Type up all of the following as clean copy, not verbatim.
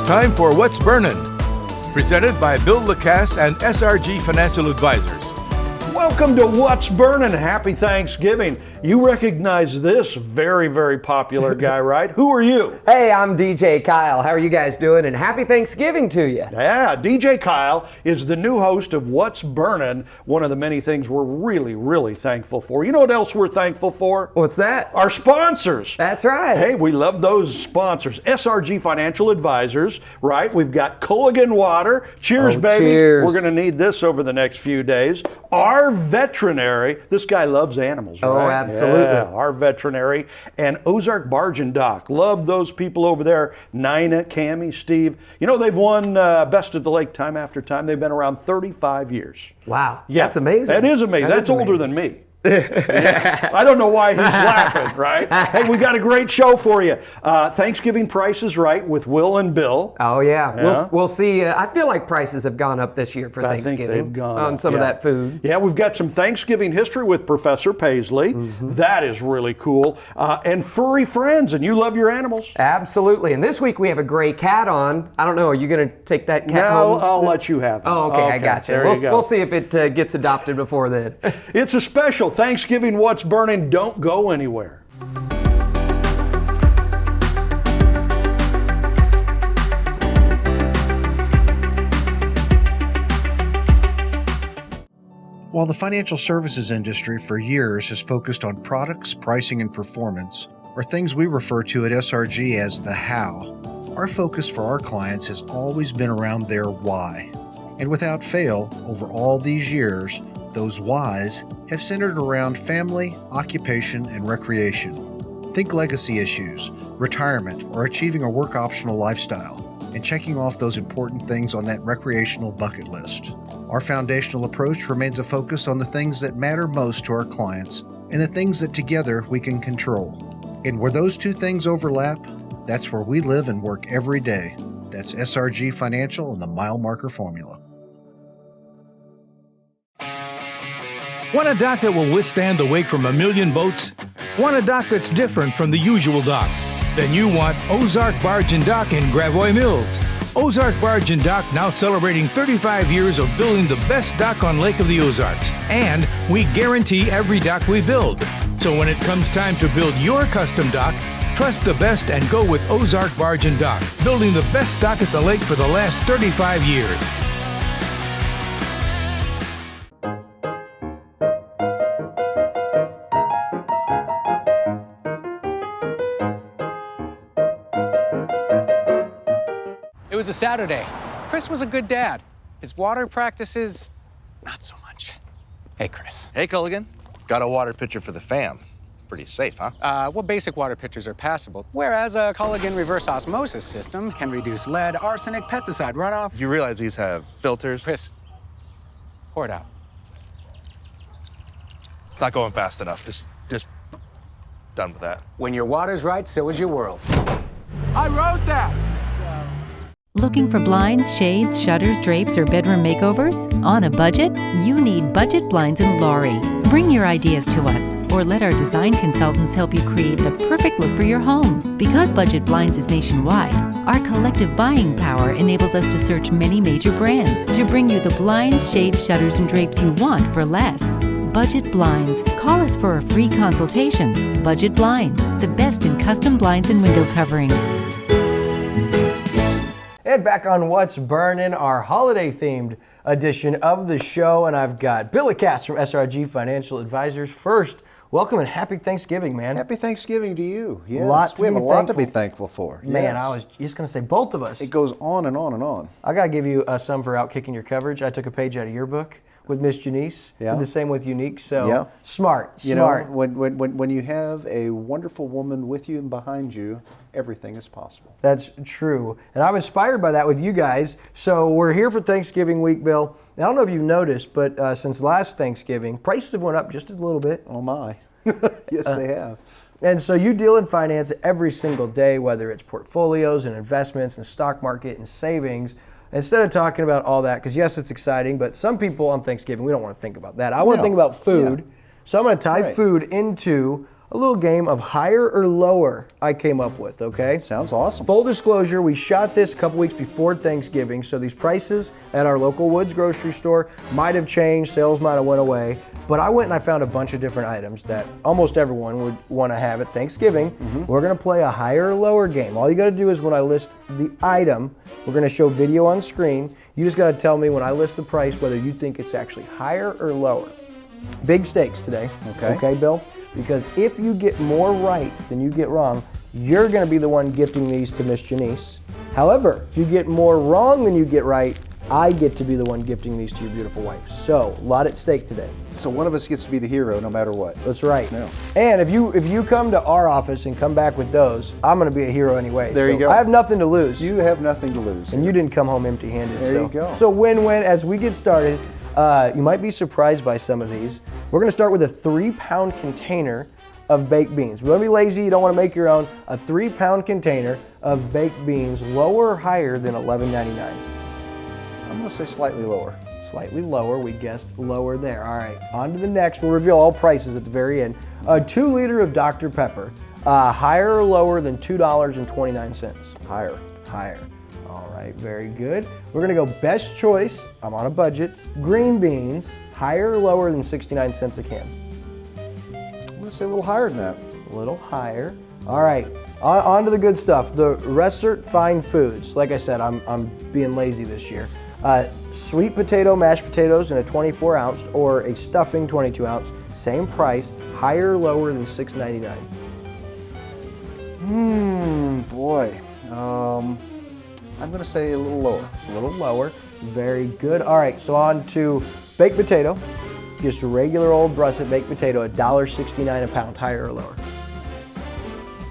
It's time for What's Burnin', presented by Bill Lacasse and SRG Financial Advisors. Welcome to What's Burnin'. Happy Thanksgiving. You recognize this very, very popular guy, right? Who are you? Hey, I'm DJ Kyle. How are you guys doing? And happy Thanksgiving to you. Yeah, DJ Kyle is the new host of What's Burnin', one of the many things we're really, really thankful for. You know what else we're thankful for? What's that? Our sponsors. That's right. Hey, we love those sponsors. SRG Financial Advisors, right? We've got Culligan Water. Cheers, baby. Cheers. We're going to need this over the next few days. Our veterinary. This guy loves animals, right? Oh, absolutely. Yeah, our veterinary. And Ozark Barge and Dock. Love those people over there. Nina, Cammie, Steve. You know, they've won Best of the Lake time after time. They've been around 35 years. Wow. Yeah, That's amazing. That is amazing. That's older than me. Yeah. I don't know why he's laughing, right? Hey, we got a great show for you. Thanksgiving Price is Right with Will and Bill. Oh, yeah. We'll see. I feel like prices have gone up this year for Thanksgiving. I think they've gone on up, some of that food. Yeah, we've got some Thanksgiving history with Professor Paisley. That is really cool. And furry friends, and you love your animals. Absolutely. And this week we have a gray cat on. I don't know, are you going to take that cat home? No, I'll let you have it. Oh, okay, I got you. There you go. We'll see if it gets adopted before then. It's a special Thanksgiving What's Burning. Don't go anywhere. While the financial services industry for years has focused on products, pricing, and performance, or things we refer to at SRG as the how, our focus for our clients has always been around their why. And without fail, over all these years, those whys have centered around family, occupation, and recreation. Think legacy issues, retirement, or achieving a work optional lifestyle, and checking off those important things on that recreational bucket list. Our foundational approach remains a focus on the things that matter most to our clients and the things that together we can control. And where those two things overlap, that's where we live and work every day. That's SRG Financial and the Mile Marker Formula. Want a dock that will withstand the wake from a million boats? Want a dock that's different from the usual dock? Then you want Ozark Barge and Dock in Gravois Mills. Ozark Barge and Dock now celebrating 35 years of building the best dock on Lake of the Ozarks. And we guarantee every dock we build. So when it comes time to build your custom dock, trust the best and go with Ozark Barge and Dock, building the best dock at the lake for the last 35 years. It was a Saturday. Chris was a good dad. His water practices, not so much. Hey, Chris. Hey, Culligan. Got a water pitcher for the fam. Pretty safe, huh? Well, basic water pitchers are passable, whereas a Culligan reverse osmosis system can reduce lead, arsenic, pesticide runoff. You realize these have filters? Chris, pour it out. It's not going fast enough. Just done with that. When your water's right, so is your world. I wrote that! Looking for blinds, shades, shutters, drapes, or bedroom makeovers? On a budget? You need Budget Blinds in Laurie. Bring your ideas to us, or let our design consultants help you create the perfect look for your home. Because Budget Blinds is nationwide, our collective buying power enables us to search many major brands to bring you the blinds, shades, shutters, and drapes you want for less. Budget Blinds. Call us for a free consultation. Budget Blinds, the best in custom blinds and window coverings. And back on What's Burnin', our holiday-themed edition of the show, and I've got Bill Lacasse from SRG Financial Advisors. First, welcome and happy Thanksgiving, man. Happy Thanksgiving to you. Yes, we have a lot to be thankful for. Man, Yes. I was just going to say both of us. It goes on and on and on. I got to give you some for outkicking your coverage. I took a page out of your book with Miss Janice. Yeah. Did the same with Unique. So Yeah. smart. You know, when you have a wonderful woman with you and behind you, everything is possible. That's true. And I'm inspired by that with you guys. So we're here for Thanksgiving week, Bill. And I don't know if you've noticed, but since last Thanksgiving, prices have went up just a little bit. Oh my. Yes, they have. And so you deal in finance every single day, whether it's portfolios and investments and stock market and savings. Instead of talking about all that, because yes, it's exciting, but some people on Thanksgiving, we don't want to think about that. I want to think about food. Yeah. So I'm going to tie food into a little game of higher or lower I came up with, okay? Sounds awesome. Full disclosure, we shot this a couple weeks before Thanksgiving, so these prices at our local Woods grocery store might have changed, sales might have went away, but I went and I found a bunch of different items that almost everyone would want to have at Thanksgiving. We're gonna play a higher or lower game. All you gotta do is when I list the item, we're gonna show video on screen, you just gotta tell me when I list the price whether you think it's actually higher or lower. Big stakes today, okay Bill? Because if you get more right than you get wrong, you're gonna be the one gifting these to Miss Janice. However, if you get more wrong than you get right, I get to be the one gifting these to your beautiful wife. So, a lot at stake today. So one of us gets to be the hero no matter what. That's right. Yeah. And if you come to our office and come back with those, I'm gonna be a hero anyway. There you go. I have nothing to lose. You have nothing to lose. And you didn't come home empty-handed. There you go. So win-win. As we get started, you might be surprised by some of these. We're gonna start with a 3-pound container of baked beans. We wanna be lazy, you don't wanna make your own. A 3-pound container of baked beans, lower or higher than $11.99? I'm going to say slightly lower. Slightly lower, we guessed lower there. All right, on to the next. We'll reveal all prices at the very end. A 2-liter of Dr. Pepper, higher or lower than $2.29? Higher. Higher. All right, very good. We're gonna go best choice, I'm on a budget, green beans, higher or lower than 69 cents a can? I'm going to say a little higher than that. A little higher. All right, on to the good stuff. The Ressert Fine Foods. Like I said, I'm being lazy this year. Sweet potato mashed potatoes in a 24 ounce or a stuffing 22 ounce, same price, higher or lower than $6.99? Boy. I'm going to say a little lower. A little lower, very good. All right, so on to baked potato. Just a regular old russet baked potato, $1.69 a pound, higher or lower?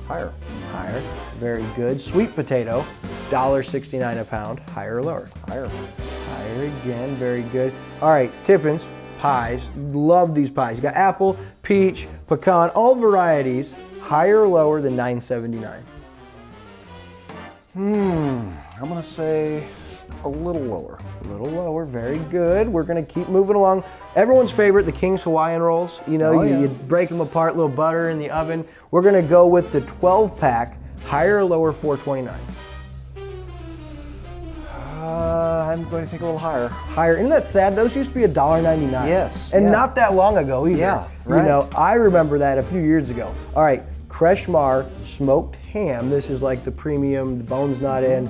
Higher. Higher, very good. Sweet potato, $1.69 a pound, higher or lower? Higher. Higher again, very good. All right, Tippins, pies, love these pies. You got apple, peach, pecan, all varieties, higher or lower than $9.79? I'm going to say a little lower. A little lower, very good. We're gonna keep moving along. Everyone's favorite, the King's Hawaiian Rolls. You know, you break them apart, little butter in the oven. We're gonna go with the 12-pack, higher or lower, $4.29? I'm going to think a little higher. Higher. Isn't that sad? Those used to be $1.99. Yes. And not that long ago either. Yeah, right. You know, I remember that a few years ago. All right, Kreshmar smoked ham. This is like the premium, the bone's not in.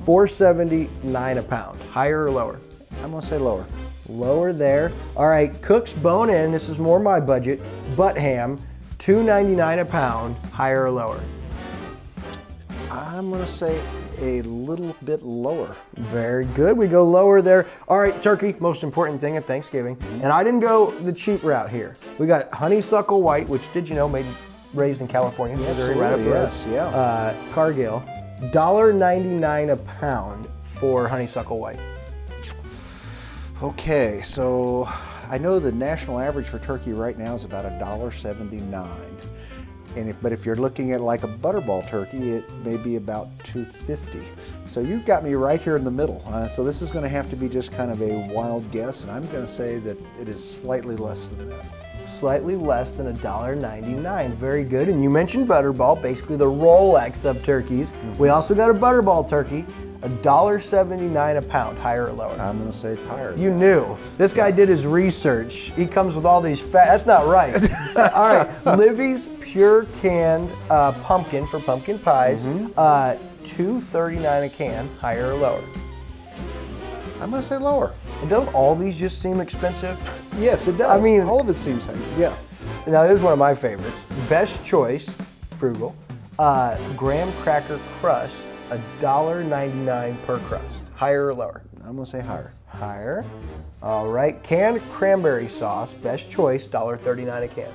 $4.79 a pound. Higher or lower? I'm going to say lower. Lower there. All right, Cook's bone-in. This is more my budget. Butt ham, $2.99 a pound. Higher or lower? I'm going to say a little bit lower. Very good. We go lower there. All right, turkey, most important thing at Thanksgiving. And I didn't go the cheap route here. We got honeysuckle white, which did you know raised in California, Missouri, right up the road. Yes, yeah. Cargill, $1.99 a pound for honeysuckle white. Okay, so I know the national average for turkey right now is about $1.79. But if you're looking at like a butterball turkey, it may be about $2.50. So you've got me right here in the middle. So this is going to have to be just kind of a wild guess, and I'm going to say that it is slightly less than that. Slightly less than $1.99. Very good. And you mentioned butterball, basically the Rolex of turkeys. We also got a butterball turkey, $1.79 a pound. Higher or lower? I'm going to say it's higher. You knew. This guy did his research. He comes with all these that's not right. All right, Livy's Pure Canned Pumpkin for pumpkin pies, $2.39 a can. Higher or lower? I'm going to say lower. And don't all these just seem expensive? Yes, it does. I mean, all of it seems high. Yeah. Now, here's one of my favorites. Best Choice, frugal, graham cracker crust, $1.99 per crust. Higher or lower? I'm going to say higher. Higher. All right. Canned cranberry sauce, Best Choice, $1.39 a can.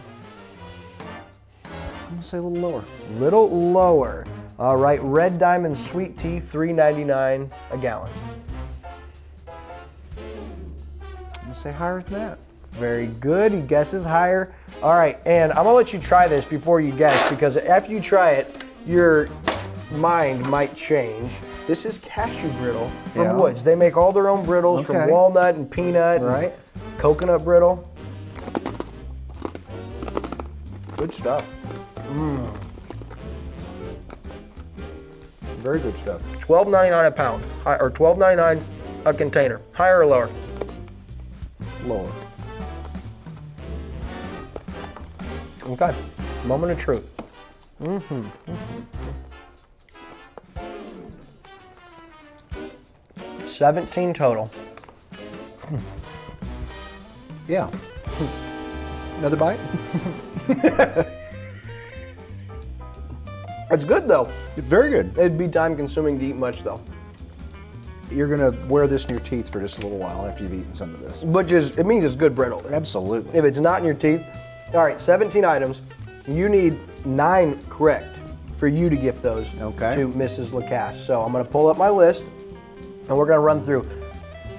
I'm going to say a little lower. Little lower. All right. Red Diamond sweet tea, $3.99 a gallon. I'm going to say higher than that. Very good. He guesses higher. All right. And I'm going to let you try this before you guess, because after you try it, your mind might change. This is cashew brittle from Woods. They make all their own brittles from walnut and peanut and coconut brittle. Good stuff. Very good stuff. $12.99 a pound, or $12.99 a container. Higher or lower? Lower. Okay, moment of truth. 17 total. Yeah. Another bite? It's good though. It's very good. It'd be time consuming to eat much though. You're gonna wear this in your teeth for just a little while after you've eaten some of this. But just, it means it's good bread over. Absolutely. If it's not in your teeth, all right, 17 items. You need 9 correct for you to gift those to Mrs. Lacasse. So I'm gonna pull up my list and we're gonna run through.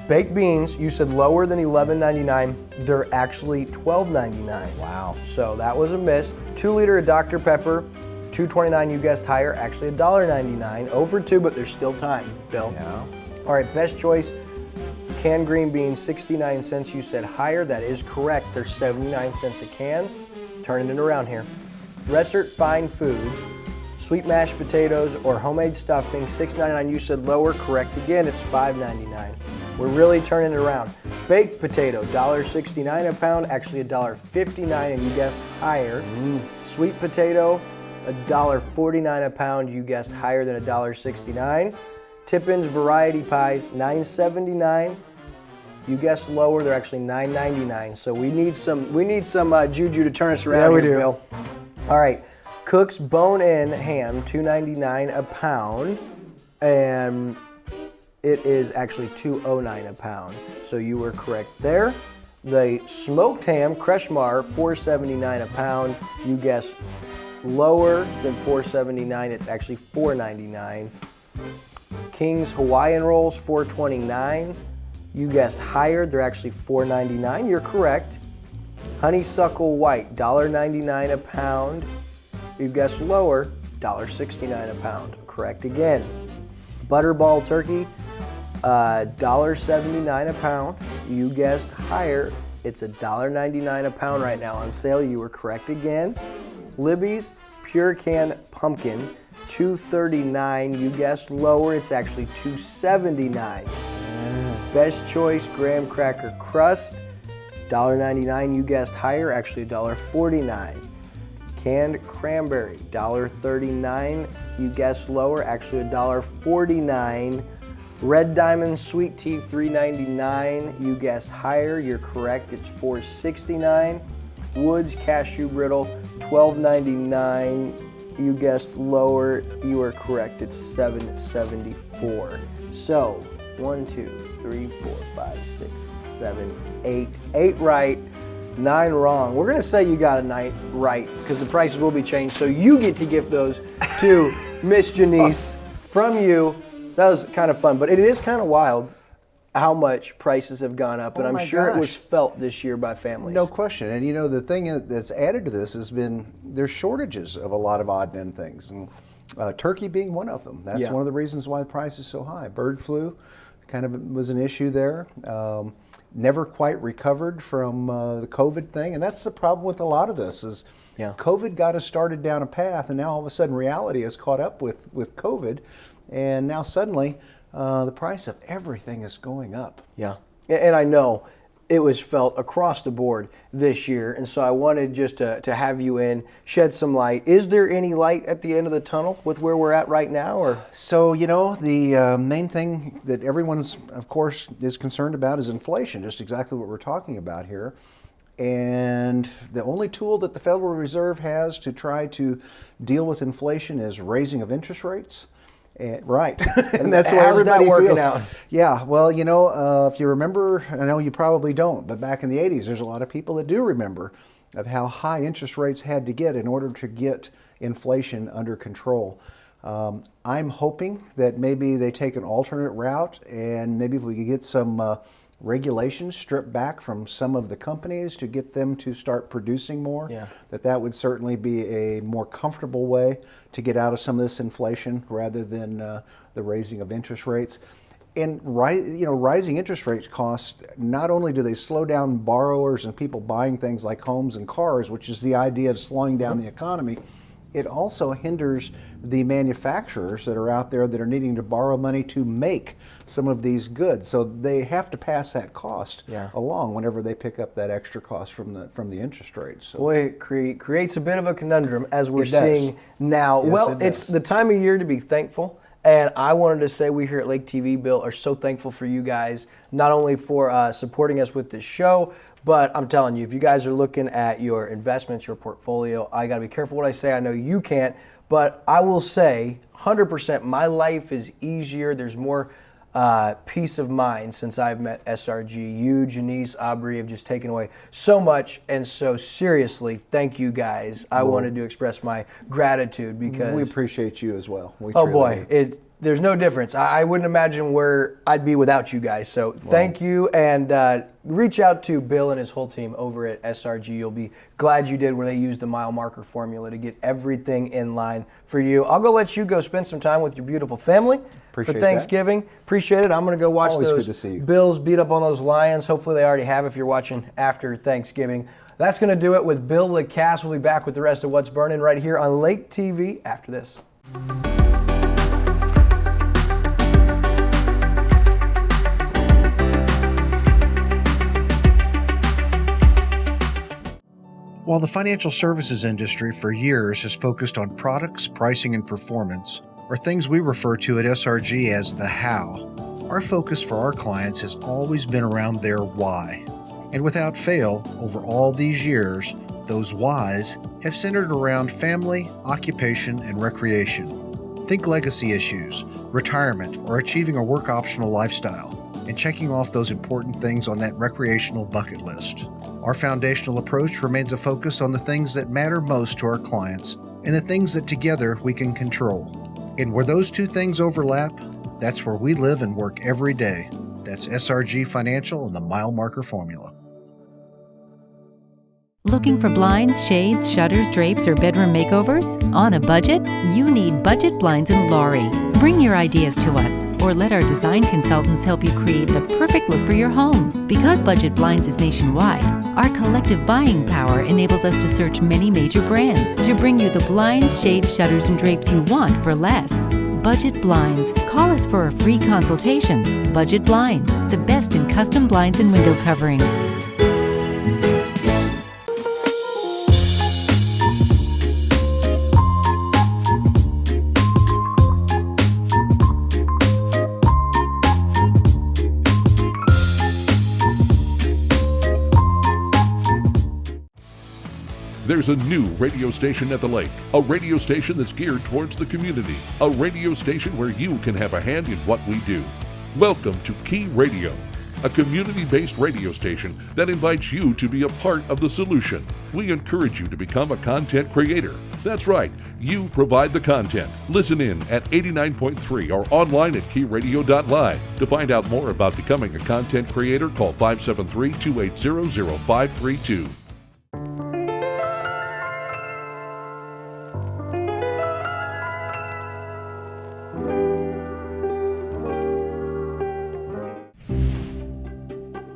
Baked beans, you said lower than $11.99. They're actually $12.99. Wow. So that was a miss. 2 liter of Dr. Pepper, $2.29, you guessed higher, actually $1.99. Over 2, but there's still time, Bill. Yeah. All right, best choice, canned green beans, 69 cents. You said higher, that is correct. They're 79 cents a can. Turning it around here. Ressert Fine Foods, sweet mashed potatoes or homemade stuffing, $6.99. You said lower, correct again, it's $5.99. We're really turning it around. Baked potato, $1.69 a pound, actually $1.59, and you guessed higher. Sweet potato, $1.49 a pound, you guessed higher than $1.69. Tippin's variety pies, $9.79. You guessed lower, they're actually $9.99. So we need some juju to turn us around. Yeah, we here, do. Bill. All right, Cook's bone-in ham, $2.99 a pound, and it is actually $2.09 a pound. So you were correct there. The smoked ham, Kreshmar, $4.79 a pound. You guessed lower than $4.79. It's actually $4.99. King's Hawaiian Rolls, $4.29. You guessed higher. They're actually $4.99. You're correct. Honeysuckle White, $1.99 a pound. You guessed lower, $1.69 a pound. Correct again. Butterball Turkey, $1.79 a pound. You guessed higher. It's $1.99 a pound right now on sale. You were correct again. Libby's Pure Can Pumpkin, $2.39. You guessed lower. It's actually $2.79. Best Choice Graham Cracker Crust, $1.99. You guessed higher. Actually $1.49. Canned Cranberry, $1.39. You guessed lower. Actually $1.49. Red Diamond Sweet Tea, $3.99. You guessed higher. You're correct. It's $4.69. Woods Cashew Brittle, $12.99. You guessed lower. You are correct. It's $7.74. So 1, 2, 3, 4, 5, 6, 7, 8. 8 right, 9 wrong. We're gonna say you got a 9 right because the prices will be changed. So you get to gift those to Miss Janice from you. That was kind of fun, but it is kind of wild how much prices have gone up, and I'm sure it was felt this year by families. No question. And you know, the thing that's added to this has been there's shortages of a lot of odd end things, and turkey being one of them. That's one of the reasons why the price is so high. Bird flu kind of was an issue there. Never quite recovered from the COVID thing, and that's the problem with a lot of this is COVID got us started down a path, and now all of a sudden reality has caught up with COVID, and now suddenly the price of everything is going up. Yeah, and I know it was felt across the board this year, and so I wanted just to have you in, shed some light. Is there any light at the end of the tunnel with where we're at right now? Or so, you know, the main thing that everyone's, of course, is concerned about is inflation, just exactly what we're talking about here. And the only tool that the Federal Reserve has to try to deal with inflation is raising of interest rates. Right, and that's what everybody feels. Out? Yeah, well, you know, if you remember, I know you probably don't, but back in the 80s, there's a lot of people that do remember of how high interest rates had to get in order to get inflation under control. I'm hoping that maybe they take an alternate route, and maybe if we could get some regulations stripped back from some of the companies to get them to start producing more, that would certainly be a more comfortable way to get out of some of this inflation rather than the raising of interest rates. And rising interest rates costs, not only do they slow down borrowers and people buying things like homes and cars, which is the idea of slowing down the economy, it also hinders the manufacturers that are out there that are needing to borrow money to make some of these goods. So they have to pass that cost along whenever they pick up that extra cost from the interest rates. So. Boy, it creates a bit of a conundrum as we're It does. seeing now. Yes, Well, it it's does. the time of year to be thankful. And I wanted to say we here at Lake TV, Bill, are so thankful for you guys, not only for supporting us with this show, but I'm telling you, if you guys are looking at your investments, your portfolio, I got to be careful what I say. I know you can't, but I will say 100% my life is easier. There's more peace of mind since I've met SRG. You, Janice, Aubrey have just taken away so much. And so seriously, thank you guys. I wanted to express my gratitude because We appreciate you as well. We oh truly boy, do. there's no difference. I wouldn't imagine where I'd be without you guys. So thank you, and reach out to Bill and his whole team over at SRG. You'll be glad you did, where they used the mile marker formula to get everything in line for you. I'll go let you go spend some time with your beautiful family Appreciate for Thanksgiving. Appreciate it. I'm going to go watch Always those good to see you. Bills beat up on those Lions. Hopefully they already have if you're watching after Thanksgiving. That's going to do it with Bill LeCasse. We'll be back with the rest of What's Burning right here on Lake TV after this. While the financial services industry for years has focused on products, pricing, and performance, or things we refer to at SRG as the how, our focus for our clients has always been around their why. And without fail, over all these years, those whys have centered around family, occupation, and recreation. Think legacy issues, retirement, or achieving a work optional lifestyle, and checking off those important things on that recreational bucket list. Our foundational approach remains a focus on the things that matter most to our clients and the things that together we can control. And where those two things overlap, that's where we live and work every day. That's SRG Financial and the Mile Marker Formula. Looking for blinds, shades, shutters, drapes, or bedroom makeovers? On a budget? You need Budget Blinds in Laurie. Bring your ideas to us, or let our design consultants help you create the perfect look for your home. Because Budget Blinds is nationwide, our collective buying power enables us to search many major brands to bring you the blinds, shades, shutters, and drapes you want for less. Budget Blinds. Call us for a free consultation. Budget Blinds, the best in custom blinds and window coverings. There's a new radio station at the lake, a radio station that's geared towards the community, a radio station where you can have a hand in what we do. Welcome to Key Radio, a community-based radio station that invites you to be a part of the solution. We encourage you to become a content creator. That's right, you provide the content. Listen in at 89.3 or online at keyradio.live. To find out more about becoming a content creator, call 573-280-0532.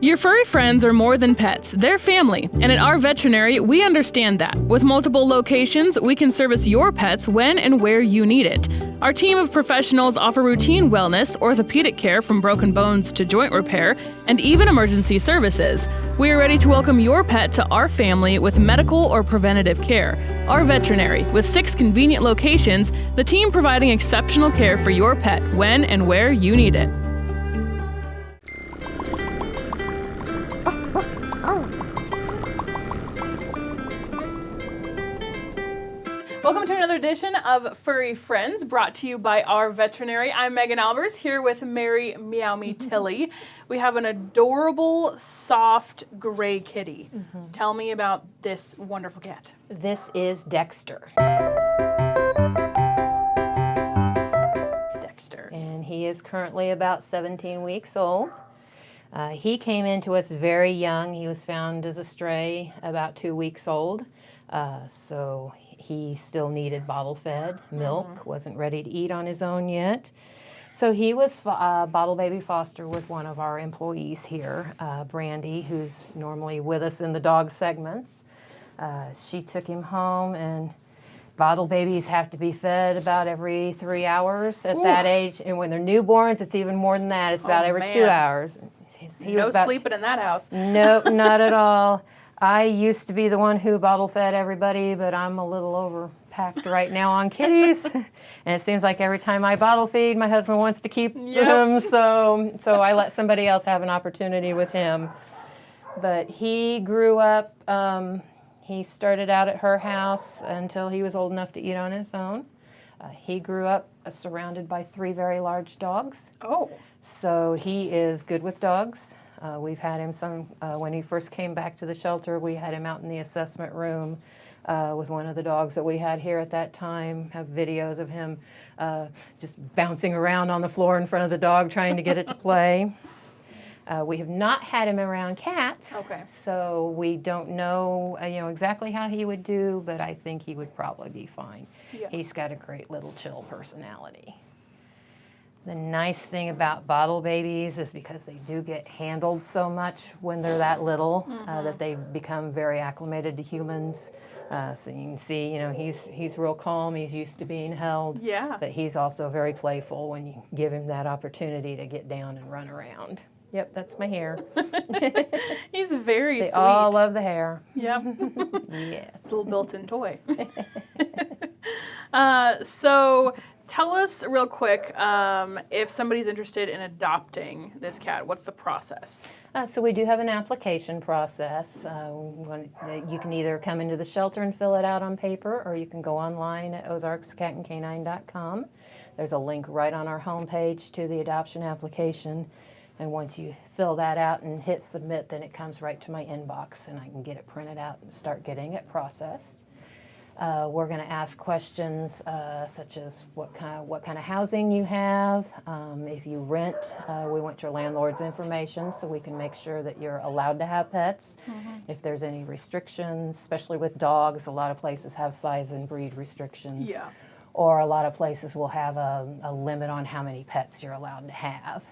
Your furry friends are more than pets, they're family, and at our veterinary, we understand that. With multiple locations, we can service your pets when and where you need it. Our team of professionals offer routine wellness, orthopedic care from broken bones to joint repair, and even emergency services. We are ready to welcome your pet to our family with medical or preventative care. Our veterinary, with 6 convenient locations, the team providing exceptional care for your pet when and where you need it. Welcome to another edition of Furry Friends, brought to you by our veterinary. I'm Megan Albers, here with Mary Meow Me Tilly. We have an adorable, soft, gray kitty. Tell me about this wonderful cat. This is Dexter. Dexter. And he is currently about 17 weeks old. He came into us very young. He was found as a stray about 2 weeks old. So he still needed bottle fed milk, wasn't ready to eat on his own yet. So he was bottle baby foster with one of our employees here, Brandy, who's normally with us in the dog segments. She took him home and Bottle babies have to be fed about every 3 hours at that age, and when they're newborns, it's even more than that. It's about every 2 hours. No sleeping in that house. Nope, not at all. I used to be the one who bottle fed everybody, but I'm a little overpacked right now on kitties. And it seems like every time I bottle feed, my husband wants to keep them, so I let somebody else have an opportunity with him. But he grew up, he started out at her house until he was old enough to eat on his own. He grew up surrounded by 3 very large dogs. Oh. So he is good with dogs. We've had him when he first came back to the shelter, we had him out in the assessment room with one of the dogs that we had here at that time. Have videos of him just bouncing around on the floor in front of the dog trying to get it to play. We have not had him around cats, so we don't know, exactly how he would do, but I think he would probably be fine. Yeah. He's got a great little chill personality. The nice thing about bottle babies is because they do get handled so much when they're that little that they become very acclimated to humans. So you can see, he's real calm. He's used to being held. Yeah. But he's also very playful when you give him that opportunity to get down and run around. Yep, that's my hair. He's very sweet. They all love the hair. Yep. Yes. It's a little built-in toy. So tell us real quick, if somebody's interested in adopting this cat, what's the process? So we do have an application process. You can either come into the shelter and fill it out on paper, or you can go online at ozarkscatandcanine.com. There's a link right on our homepage to the adoption application. And once you fill that out and hit submit, then it comes right to my inbox, and I can get it printed out and start getting it processed. We're going to ask questions such as what kind of housing you have. If you rent, we want your landlord's information so we can make sure that you're allowed to have pets. If there's any restrictions, especially with dogs, a lot of places have size and breed restrictions. Yeah. Or a lot of places will have a limit on how many pets you're allowed to have.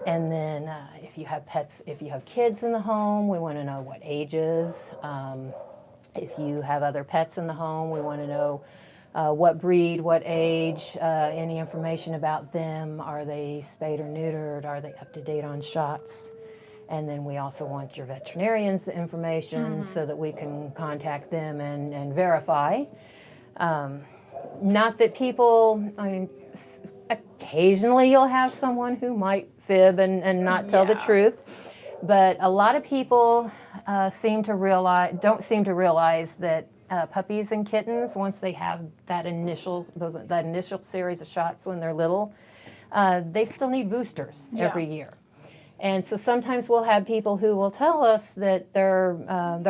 And then if you have kids in the home, we want to know what ages. If you have other pets in the home, we want to know what breed, what age, any information about them. Are they spayed or neutered? Are they up to date on shots? And then we also want your veterinarian's information so that we can contact them and verify. Not that people, occasionally you'll have someone who might fib and not tell the truth, but a lot of people don't seem to realize that puppies and kittens, once they have that initial series of shots when they're little, they still need boosters every year. And so sometimes we'll have people who will tell us that their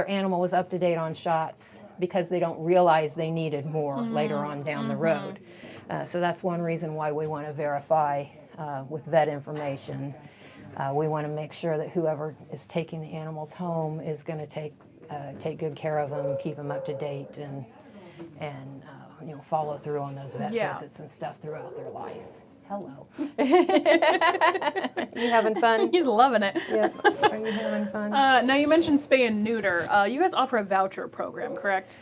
animal was up to date on shots because they don't realize they needed more later on down the road. So that's one reason why we want to verify with vet information. We want to make sure that whoever is taking the animals home is going to take good care of them, keep them up to date, and follow through on those vet visits and stuff throughout their life. Hello. You having fun? He's loving it. Yep. Are you having fun? Now you mentioned spay and neuter. You guys offer a voucher program, correct?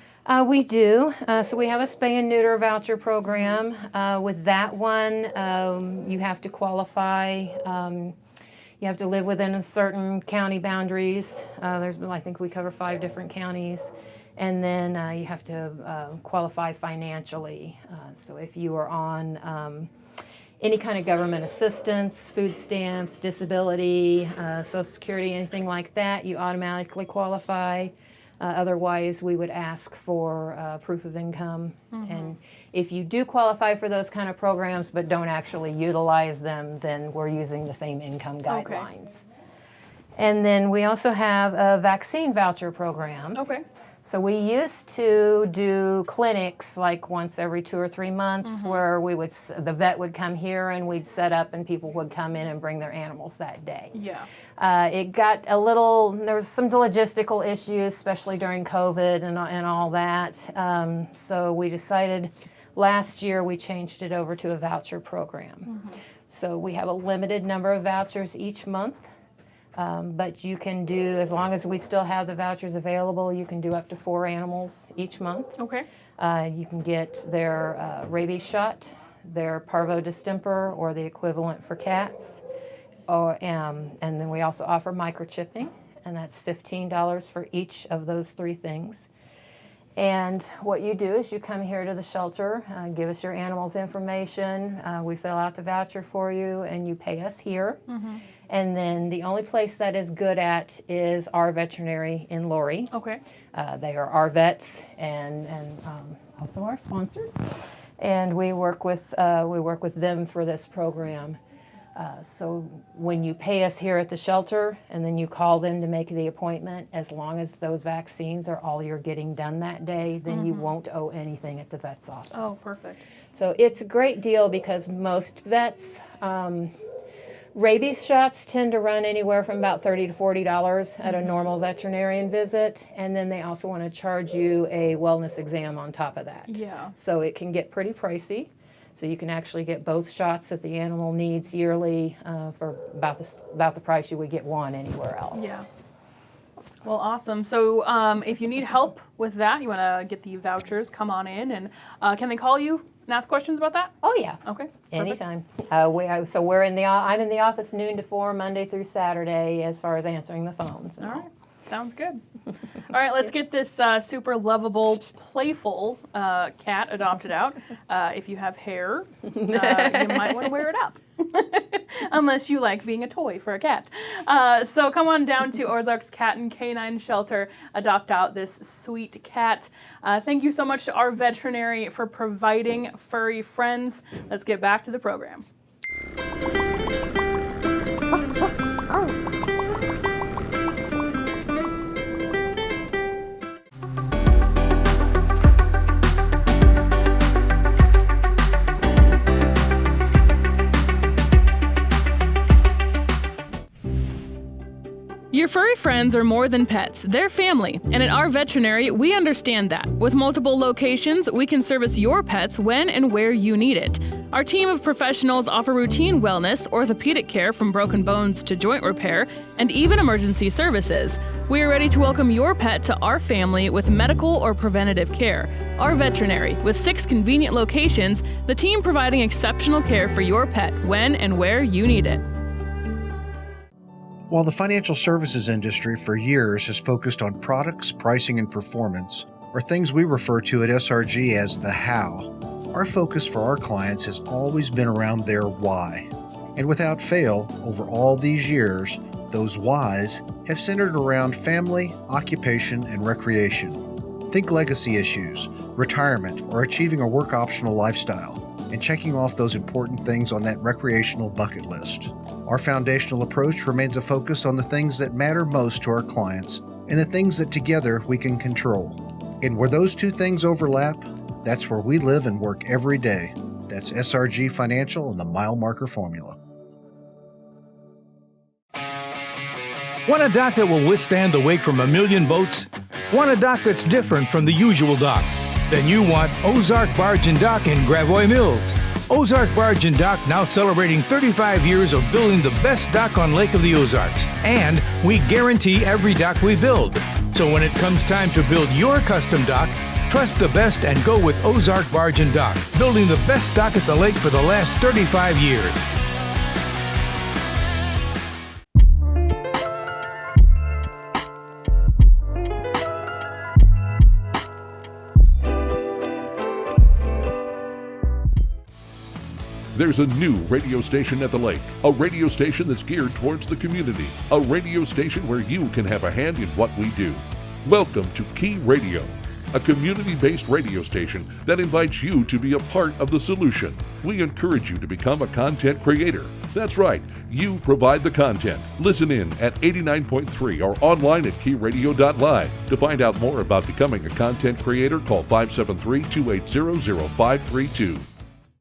We do. So we have a spay and neuter voucher program. With that one, you have to qualify. You have to live within a certain county boundaries. I think we cover 5 different counties. And then you have to qualify financially. So if you are on any kind of government assistance, food stamps, disability, Social Security, anything like that, you automatically qualify. Otherwise, we would ask for proof of income. And if you do qualify for those kind of programs but don't actually utilize them, then we're using the same income guidelines. And then we also have a vaccine voucher program. Okay. So we used to do clinics like once every 2 or 3 months where the vet would come here and we'd set up and people would come in and bring their animals that day. Yeah. It got there was some logistical issues, especially during COVID and all that. So we decided last year we changed it over to a voucher program. So we have a limited number of vouchers each month. But you can do, as long as we still have the vouchers available, you can do up to 4 animals each month. Okay. You can get their rabies shot, their parvo distemper, or the equivalent for cats. And then we also offer microchipping, and that's $15 for each of those 3 things. And what you do is you come here to the shelter, give us your animal's information, we fill out the voucher for you, and you pay us here. And then the only place that is good at is our veterinary in Lori. Okay. They are our vets and also our sponsors. And we work with them for this program. So when you pay us here at the shelter and then you call them to make the appointment, as long as those vaccines are all you're getting done that day, then you won't owe anything at the vet's office. Oh, perfect. So it's a great deal because most vets, rabies shots tend to run anywhere from about $30 to $40 at a normal veterinarian visit, and then they also want to charge you a wellness exam on top of that. Yeah. So it can get pretty pricey. So you can actually get both shots that the animal needs yearly for about the price you would get one anywhere else. Yeah. Well, awesome. So if you need help with that, you want to get the vouchers, come on in, and can they call you and ask questions about that? Oh yeah. Okay. Anytime. We're in I'm in the office noon to 4 Monday through Saturday as far as answering the phones. All right. Sounds good. All right, let's get this super lovable, playful cat adopted out. If you have hair, you might want to wear it up. Unless you like being a toy for a cat. So come on down to Ozarks Cat and Canine Shelter, adopt out this sweet cat. Thank you so much to our veterinary for providing furry friends. Let's get back to the program. Your furry friends are more than pets, they're family, and at our veterinary, we understand that. With multiple locations, we can service your pets when and where you need it. Our team of professionals offer routine wellness, orthopedic care from broken bones to joint repair, and even emergency services. We are ready to welcome your pet to our family with medical or preventative care. Our veterinary, with 6 convenient locations, the team providing exceptional care for your pet when and where you need it. While the financial services industry for years has focused on products, pricing, and performance, or things we refer to at SRG as the how, our focus for our clients has always been around their why. And without fail, over all these years, those whys have centered around family, occupation, and recreation. Think legacy issues, retirement, or achieving a work-optional lifestyle, and checking off those important things on that recreational bucket list. Our foundational approach remains a focus on the things that matter most to our clients and the things that together we can control. And where those 2 things overlap, that's where we live and work every day. That's SRG Financial and the Mile Marker Formula. Want a dock that will withstand the wake from a million boats? Want a dock that's different from the usual dock? Then you want Ozark Barge and Dock in Gravois Mills. Ozark Barge and Dock now celebrating 35 years of building the best dock on Lake of the Ozarks. And we guarantee every dock we build. So when it comes time to build your custom dock, trust the best and go with Ozark Barge and Dock, building the best dock at the lake for the last 35 years. There's a new radio station at the lake, a radio station that's geared towards the community, a radio station where you can have a hand in what we do. Welcome to Key Radio, a community-based radio station that invites you to be a part of the solution. We encourage you to become a content creator. That's right, you provide the content. Listen in at 89.3 or online at keyradio.live. To find out more about becoming a content creator, call 573-280-0532.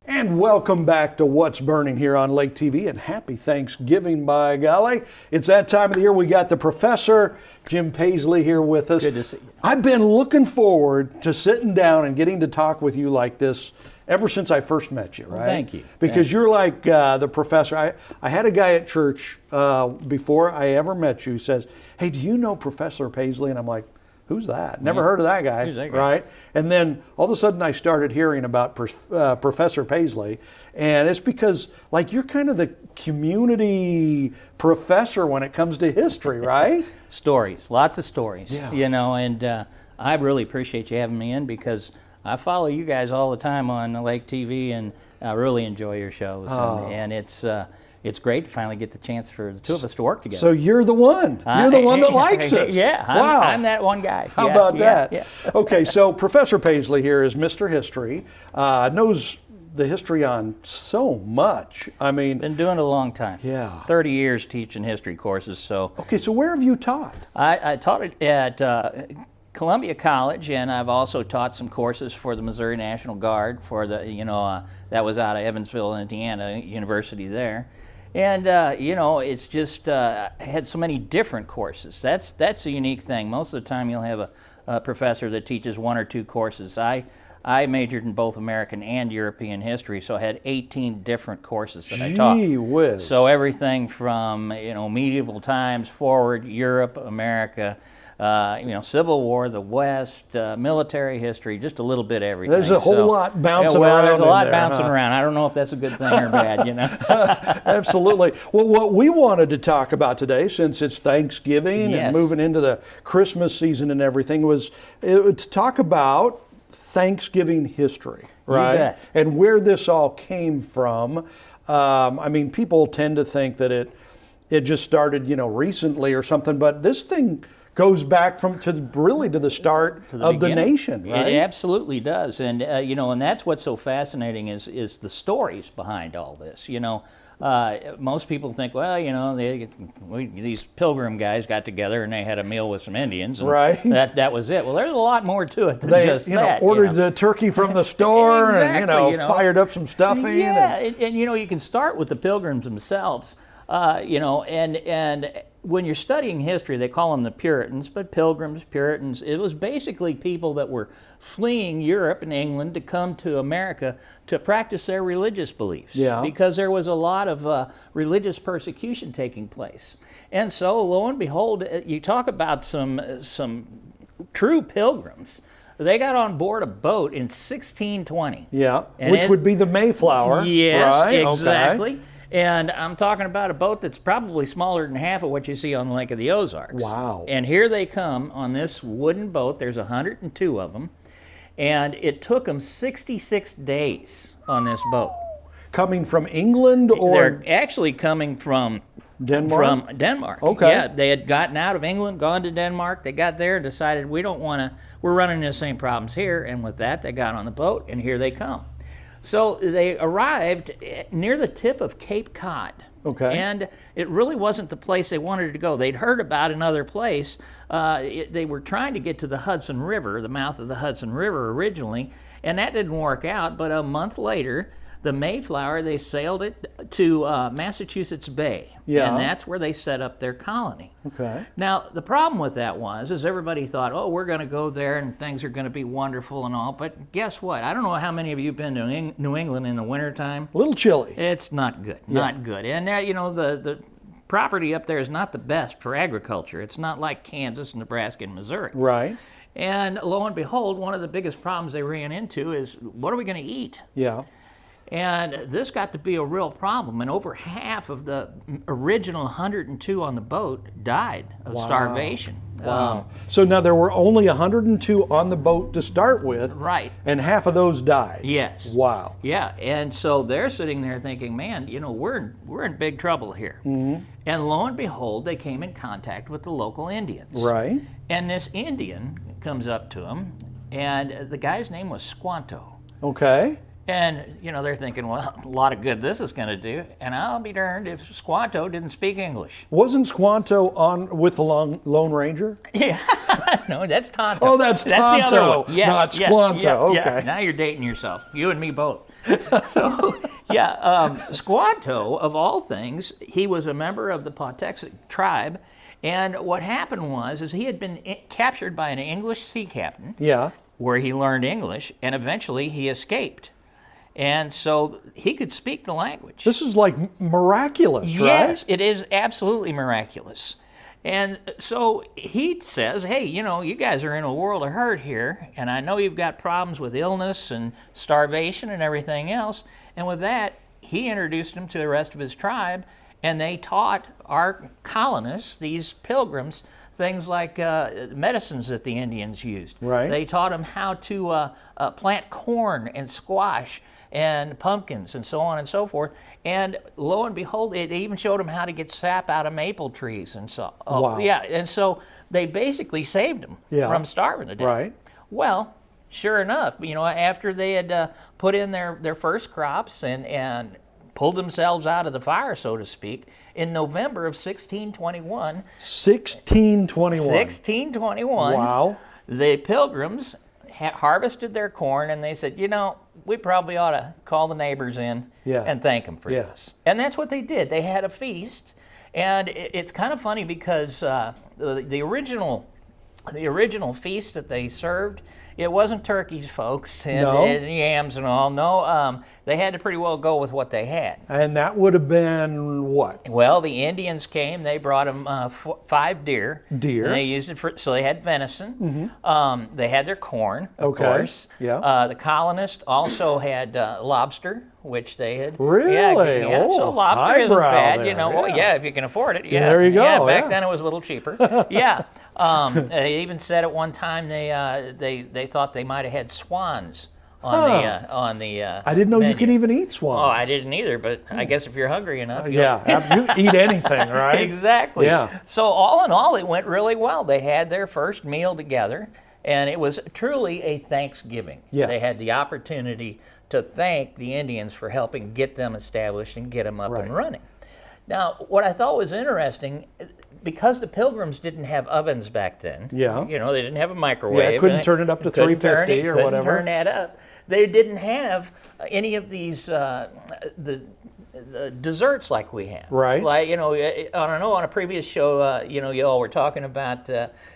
And welcome back to What's Burning here on Lake TV, and happy Thanksgiving, by golly. It's that time of the year. We got the Professor Jim Paisley here with us. Good to see you. I've been looking forward to sitting down and getting to talk with you like this ever since I first met you, right? Well, thank you. Because you're like the professor. I had a guy at church before I ever met you who says, hey, do you know Professor Paisley? And I'm like, who's that? Never heard of that guy, Who's that guy? right? And then all of a sudden I started hearing about Professor Paisley, and it's because like you're kind of the community professor when it comes to history, right? Stories, lots of stories, Yeah. you know, and I really appreciate you having me in because I follow you guys all the time on the Lake TV, and I really enjoy your shows, and it's great to finally get the chance for the two of us to work together. So you're the one. You're the one that likes us. Yeah, wow. I'm that one guy. How Yeah, about yeah, that? yeah. Okay, so Professor Paisley here is Mr. History, knows the history on so much. I mean, Been doing it a long time. Yeah. 30 years teaching history courses. So okay, so where have you taught? I taught it at Columbia College, and I've also taught some courses for the Missouri National Guard for the, that was out of Evansville, Indiana, University there. And, it's just had so many different courses. That's the unique thing. Most of the time you'll have a professor that teaches one or two courses. I majored in both American and European history, so I had 18 different courses that I taught. Gee whiz. So everything from, medieval times forward, Europe, America, Civil War, the West, military history, just a little bit of everything. There's a whole lot bouncing well, around. There's a lot in there, bouncing around. I don't know if that's a good thing or bad, Absolutely. Well, what we wanted to talk about today, since it's Thanksgiving Yes. and moving into the Christmas season and everything, was to talk about Thanksgiving history, right? bet. And where this all came from. People tend to think that it just started, recently or something, but this thing goes back to the start of the beginning. nation, right? It absolutely does, and and that's what's so fascinating is the stories behind all this. Most people think, well, these pilgrim guys got together and they had a meal with some Indians, and right? That was it. Well, there's a lot more to it than They, just that. ordered the turkey from the store Exactly, and fired up some stuffing. Yeah, and you can start with the pilgrims themselves. And when you're studying history, they call them the Puritans, but Pilgrims, Puritans, it was basically people that were fleeing Europe and England to come to America to practice their religious beliefs. Yeah. Because there was a lot of religious persecution taking place. And so, lo and behold, you talk about some true pilgrims. They got on board a boat in 1620. Yeah, And which would be the Mayflower. Yes, right? exactly. Okay. And I'm talking about a boat that's probably smaller than half of what you see on the Lake of the Ozarks. Wow. And here they come on this wooden boat. There's 102 of them. And it took them 66 days on this boat. Coming from England or? They're actually coming from Denmark? From Denmark. Okay. Yeah, they had gotten out of England, gone to Denmark. They got there and decided we're running into the same problems here. And with that, they got on the boat and here they come. So they arrived near the tip of Cape Cod. Okay. And it really wasn't the place they wanted to go. They'd heard about another place. They were trying to get to the Hudson River, the mouth of the Hudson River originally, and that didn't work out. But a month later, the Mayflower, they sailed it to Massachusetts Bay. Yeah. And that's where they set up their colony. Okay. Now, the problem with that is everybody thought, oh, we're going to go there and things are going to be wonderful and all. But guess what? I don't know how many of you have been to New England in the wintertime. A little chilly. It's not good, not good. And the property up there is not the best for agriculture. It's not like Kansas, Nebraska, and Missouri. Right. And lo and behold, one of the biggest problems they ran into is, what are we going to eat? Yeah. And this got to be a real problem, and over half of the original 102 on the boat died of starvation. Wow. So now there were only 102 on the boat to start with. Right. And half of those died. Yes. Wow. Yeah, and so they're sitting there thinking, man, we're in big trouble here. Mm-hmm. And lo and behold, they came in contact with the local Indians. Right. And this Indian comes up to them, and the guy's name was Squanto. Okay. And, they're thinking, well, a lot of good this is going to do. And I'll be darned if Squanto didn't speak English. Wasn't Squanto on with the Lone Ranger? Yeah. No, that's Tonto. Oh, that's Tonto, the other one. Yeah, not Squanto. Yeah. Okay. Now you're dating yourself. You and me both. So, Squanto, of all things, he was a member of the Pawtuxet tribe. And what happened was he had been captured by an English sea captain. Yeah. Where he learned English, and eventually he escaped. And so he could speak the language. This is like miraculous, right? Yes, it is absolutely miraculous. And so he says, hey, you know, you guys are in a world of hurt here, and I know you've got problems with illness and starvation and everything else. And with that, he introduced them to the rest of his tribe, and they taught our colonists, these pilgrims, things like medicines that the Indians used. Right. They taught them how to plant corn and squash and pumpkins and so on and so forth. And lo and behold, they even showed them how to get sap out of maple trees and so. Wow. Yeah, and so they basically saved them from starving to death. Right. Well, sure enough, you know, after they had put in their first crops and pulled themselves out of the fire, so to speak, in November of 1621. 1621. Wow. The Pilgrims harvested their corn, and they said, you know, we probably ought to call the neighbors in and thank them for this. And that's what they did. They had a feast, and it's kind of funny because the original feast that they served, it wasn't turkeys, folks, and yams and all. No, they had to pretty well go with what they had. And that would have been what? Well, the Indians came. They brought them 5 deer. Deer. And they used it for, so they had venison. They had their corn, of course. Yeah. The colonists also had lobster, which they had. Really? Yeah. So lobster isn't bad, there, you know. Well, yeah, if you can afford it. Yeah. There you go. Yeah. Back then it was a little cheaper. Yeah. They even said at one time they thought they might have had swans on the I didn't know menu. you could even eat swans. Oh, I didn't either, but I guess if you're hungry enough, you eat anything, right? Exactly. Yeah. So all in all, it went really well. They had their first meal together, and it was truly a Thanksgiving. Yeah. They had the opportunity to thank the Indians for helping get them established and get them up and running. Now, what I thought was interesting, because the Pilgrims didn't have ovens back then, you know, they didn't have a microwave. Yeah, couldn't turn it up to 350 or whatever. Couldn't turn that up. They didn't have any of these the desserts like we have. Right. Like, you know, I don't know, on a previous show, you know, you all were talking about,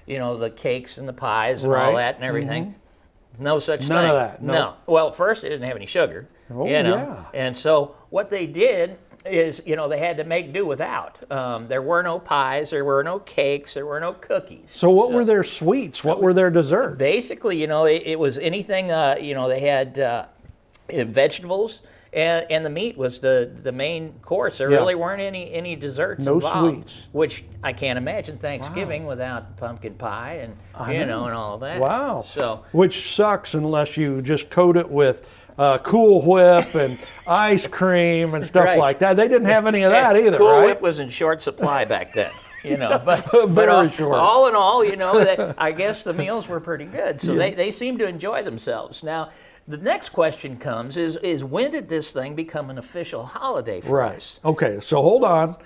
you know, the cakes and the pies and all that and everything. No such thing. None of that. No. Well, first, it didn't have any sugar. Oh, you know? yeah. And so what they did is, you know, they had to make do without. There were no pies, there were no cakes, there were no cookies. So what were their sweets? What were their desserts? Basically, you know, it was anything, you know, they had vegetables, and the meat was the main course. There really weren't any desserts involved. Sweets. Which I can't imagine Thanksgiving without pumpkin pie and, you know, and all that. Wow. So, which sucks unless you just coat it with Cool Whip and ice cream and stuff like that. They didn't have any of that either, Cool right? Whip was in short supply back then. You know, but short. All in all, you know, I guess the meals were pretty good. So they seemed to enjoy themselves. Now, the next question comes is when did this thing become an official holiday for us? Okay, so hold on.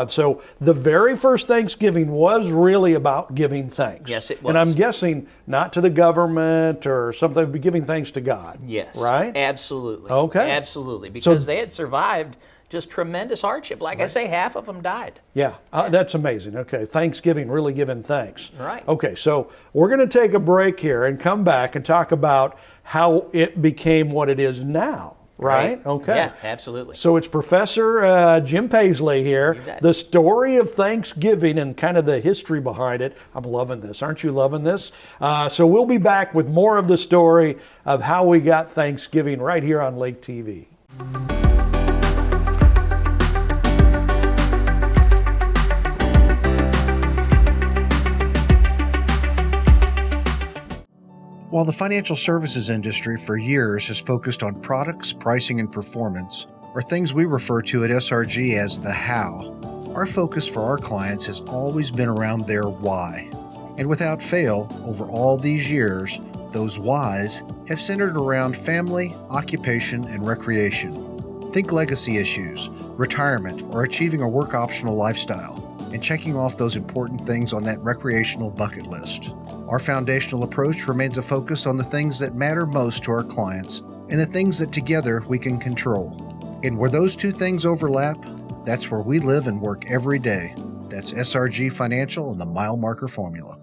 So the very first Thanksgiving was really about giving thanks. Yes, it was. And I'm guessing not to the government or something, but giving thanks to God. Yes. Right? Absolutely. Okay. Absolutely. Because they had survived just tremendous hardship. Like I say, half of them died. Yeah, that's amazing. Okay, Thanksgiving, really giving thanks. Right. Okay, so we're going to take a break here and come back and talk about how it became what it is now. Right? Okay. Yeah, absolutely. So it's Professor Jim Paisley here. The story of Thanksgiving and kind of the history behind it. I'm loving this. Aren't you loving this? So we'll be back with more of the story of how we got Thanksgiving right here on Lake TV. While the financial services industry for years has focused on products, pricing, and performance, or things we refer to at SRG as the how, our focus for our clients has always been around their why. And without fail, over all these years, those whys have centered around family, occupation, and recreation. Think legacy issues, retirement, or achieving a work optional lifestyle, and checking off those important things on that recreational bucket list. Our foundational approach remains a focus on the things that matter most to our clients and the things that together we can control. And where those two things overlap, that's where we live and work every day. That's SRG Financial and the Mile Marker Formula.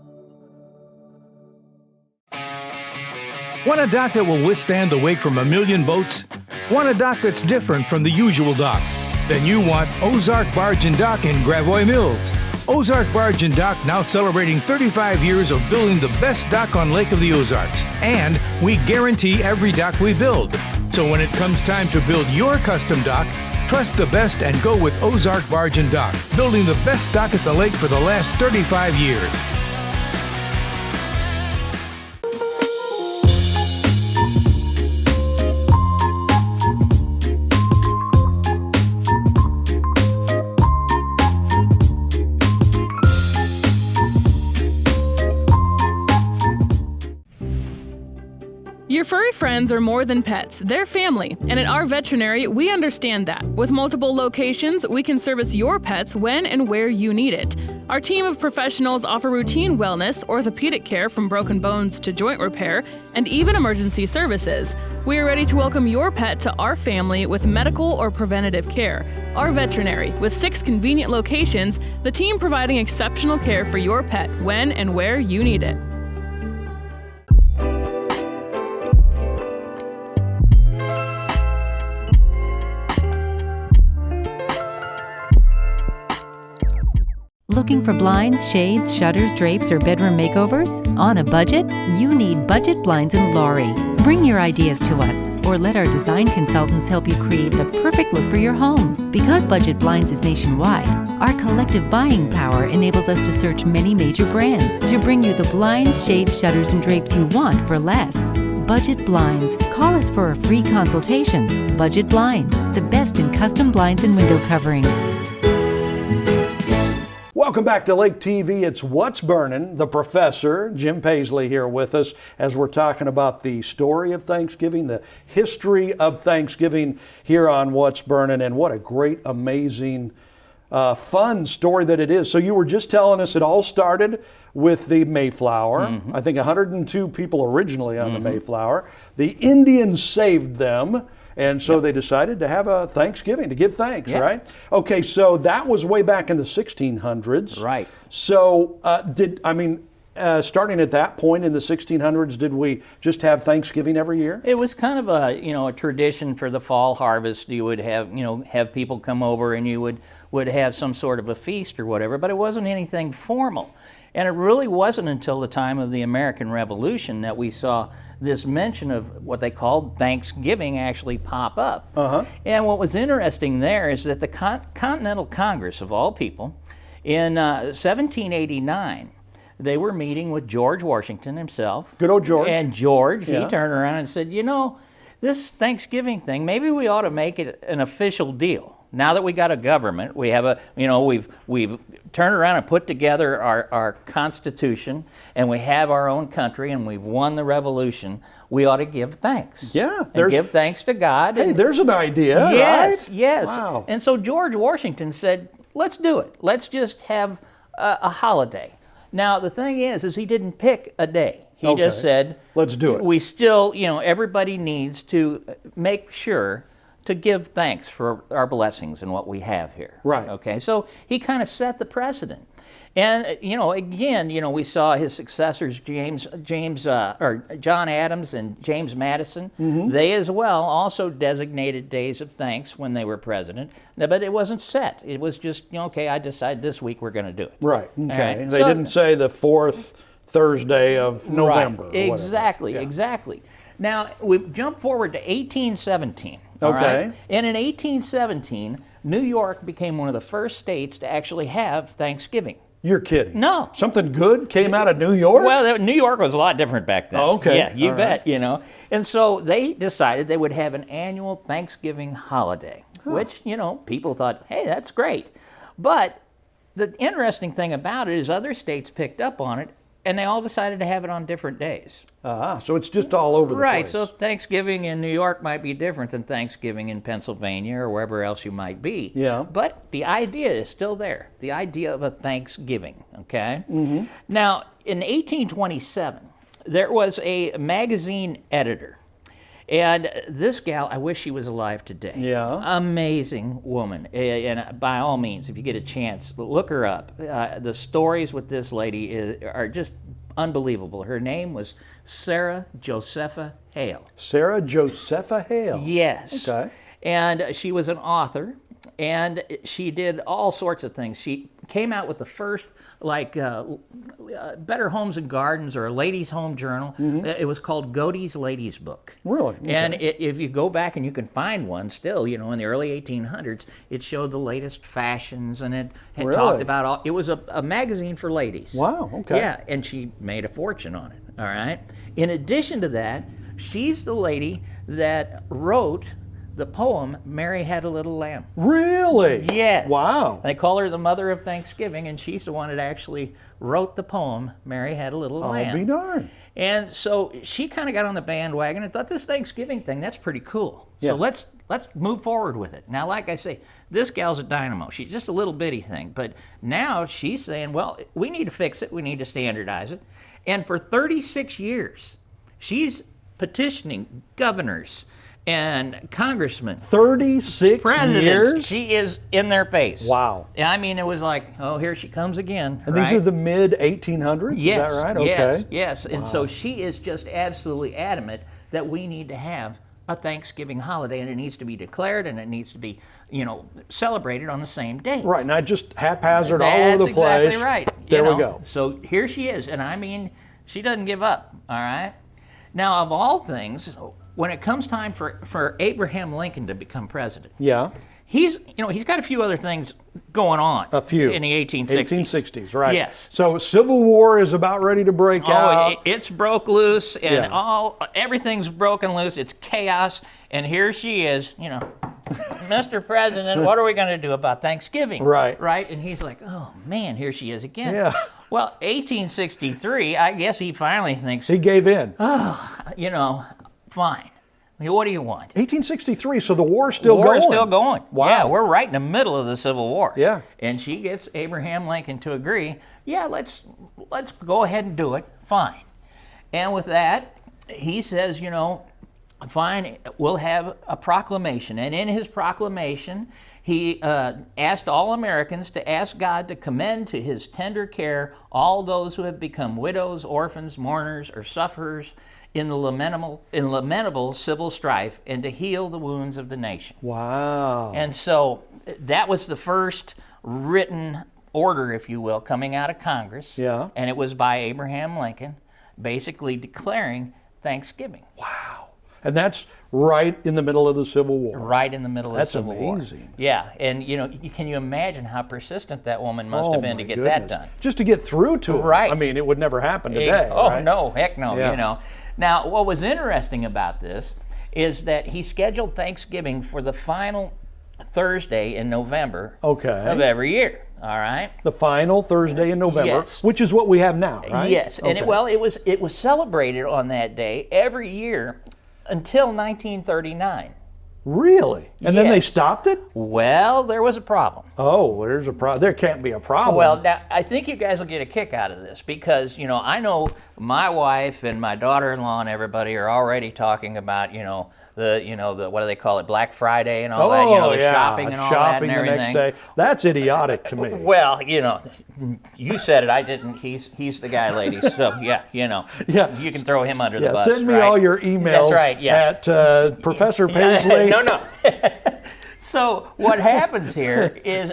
Want a dock that will withstand the wake from a million boats? Want a dock that's different from the usual dock? Then you want Ozark Barge and Dock in Gravois Mills. Ozark Barge and Dock now celebrating 35 years of building the best dock on Lake of the Ozarks. And we guarantee every dock we build. So when it comes time to build your custom dock, trust the best and go with Ozark Barge and Dock, building the best dock at the lake for the last 35 years. Your furry friends are more than pets, they're family. And at our veterinary, we understand that. With multiple locations, we can service your pets when and where you need it. Our team of professionals offer routine wellness, orthopedic care from broken bones to joint repair, and even emergency services. We are ready to welcome your pet to our family with medical or preventative care. Our veterinary, with 6 convenient locations, the team providing exceptional care for your pet when and where you need it. Looking for blinds, shades, shutters, drapes, or bedroom makeovers? On a budget? You need Budget Blinds in Laurie. Bring your ideas to us, or let our design consultants help you create the perfect look for your home. Because Budget Blinds is nationwide, our collective buying power enables us to search many major brands to bring you the blinds, shades, shutters, and drapes you want for less. Budget Blinds. Call us for a free consultation. Budget Blinds, the best in custom blinds and window coverings. Welcome back to Lake TV. It's What's Burnin'. The professor, Jim Paisley, here with us as we're talking about the story of Thanksgiving, the history of Thanksgiving here on What's Burnin', and what a great, amazing, fun story that it is. So you were just telling us it all started with the Mayflower. Mm-hmm. I think 102 people originally on the Mayflower. The Indians saved them. And so they decided to have a Thanksgiving, to give thanks, right? Okay, so that was way back in the 1600s. Right. So starting at that point in the 1600s, did we just have Thanksgiving every year? It was kind of a tradition for the fall harvest. You would have people come over and you would have some sort of a feast or whatever, but it wasn't anything formal. And it really wasn't until the time of the American Revolution that we saw this mention of what they called Thanksgiving actually pop up. And what was interesting there is that the Continental Congress, of all people, in 1789, they were meeting with George Washington himself. Good old George. And George, he turned around and said, this Thanksgiving thing, maybe we ought to make it an official deal. Now that we got a government, we have we've turned around and put together our Constitution, and we have our own country, and we've won the revolution. We ought to give thanks. Yeah, and give thanks to God. Hey, there's an idea. Yes, right? yes. Wow. And so George Washington said, "Let's do it. Let's just have a holiday." Now the thing is he didn't pick a day. He just said, "Let's do it." We still, everybody needs to make sure to give thanks for our blessings and what we have here. Right. Okay, so he kind of set the precedent. And, again, we saw his successors, John Adams and James Madison. They as well also designated days of thanks when they were president. But it wasn't set. It was just, I decided this week we're going to do it. Right, okay. Right. They didn't say the 4th Thursday of November. Right. Exactly, exactly. Now, we jump forward to 1817. Okay. Right? And in 1817, New York became one of the first states to actually have Thanksgiving. You're kidding. No. Something good came out of New York? Well, New York was a lot different back then. Oh, okay. Yeah, you All bet, And so they decided they would have an annual Thanksgiving holiday, which, people thought, hey, that's great. But the interesting thing about it is other states picked up on it, and they all decided to have it on different days. So it's just all over the place. Right, so Thanksgiving in New York might be different than Thanksgiving in Pennsylvania or wherever else you might be. Yeah. But the idea is still there, the idea of a Thanksgiving, okay? Now, in 1827, there was a magazine editor. And this gal, I wish she was alive today. Yeah. Amazing woman. And by all means, if you get a chance, look her up. The stories with this lady are just unbelievable. Her name was Sarah Josepha Hale. Sarah Josepha Hale. Yes. Okay. And she was an author, and she did all sorts of things. She came out with the first, Better Homes and Gardens, or a ladies' home journal. It was called Godey's Ladies Book. Really? Okay. And if you go back and you can find one still, in the early 1800s, it showed the latest fashions, and it had talked about all. It was a magazine for ladies. Wow. Okay. Yeah, and she made a fortune on it. All right. In addition to that, she's the lady that wrote the poem Mary Had a Little Lamb. Really? Yes. Wow. They call her the mother of Thanksgiving, and she's the one that actually wrote the poem Mary Had a Little Lamb. I'll be darned. And so she kind of got on the bandwagon and thought, this Thanksgiving thing, that's pretty cool. Yeah. So let's move forward with it. Now, like I say, this gal's a dynamo. She's just a little bitty thing. But now she's saying, well, we need to fix it. We need to standardize it. And for 36 years, she's petitioning governors and congressmen, 36 presidents. years. She is in their face. Wow. I mean, it was like, oh, here she comes again. And these are the mid 1800s. Yes. Is that right? Yes. Okay. Yes. And Wow. so she is just absolutely adamant that we need to have a Thanksgiving holiday, and it needs to be declared, and it needs to be, celebrated on the same day. Right. Not just haphazard all That's over the place. exactly right. There we go. So here she is, and I mean, she doesn't give up. All right. Now, of all things, when it comes time for Abraham Lincoln to become president, Yeah. he's got a few other things going on. A few. In the 1860s. 1860s, right. Yes. So Civil War is about ready to break out. It's broke loose, and Yeah. everything's broken loose. It's chaos, and here she is, Mr. President, what are we going to do about Thanksgiving? Right. Right? And he's like, oh, man, here she is again. Yeah. Well, 1863, I guess he finally thinks, He gave in. fine. I mean, what do you want? 1863, so the war's still going. War's still going. Wow. Yeah, we're right in the middle of the Civil War. Yeah. And she gets Abraham Lincoln to agree, yeah, let's go ahead and do it. Fine. And with that, he says, fine, we'll have a proclamation. And in his proclamation, he asked all Americans to ask God to commend to his tender care all those who have become widows, orphans, mourners, or sufferers in the lamentable civil strife, and to heal the wounds of the nation. Wow. And so that was the first written order, if you will, coming out of Congress. Yeah. And it was by Abraham Lincoln, basically declaring Thanksgiving. Wow. And that's right in the middle of the Civil War. Right in the middle of the Civil War. That's amazing. Yeah, and can you imagine how persistent that woman must have been to get that done? Just to get through to it. Right. I mean, it would never happen today. Oh, right? no, heck no, Yeah. Now, what was interesting about this is that he scheduled Thanksgiving for the final Thursday in November of every year. All right. The final Thursday in November, Yes. which is what we have now, right? Yes, and it was celebrated on that day every year until 1939. Really? And then Yes. they stopped it? Well, there was a problem. Oh, there's a problem. There can't be a problem. Well, now, I think you guys will get a kick out of this because, I know my wife and my daughter-in-law and everybody are already talking about, the what do they call it, Black Friday and all that, the shopping and all that and the everything. next day. That's idiotic to me. Well, you said it, I didn't. He's the guy, ladies. So, yeah, Yeah. you can throw him under the bus. Send me right? all your emails That's right, yeah. at Professor Paisley. No. So what happens here is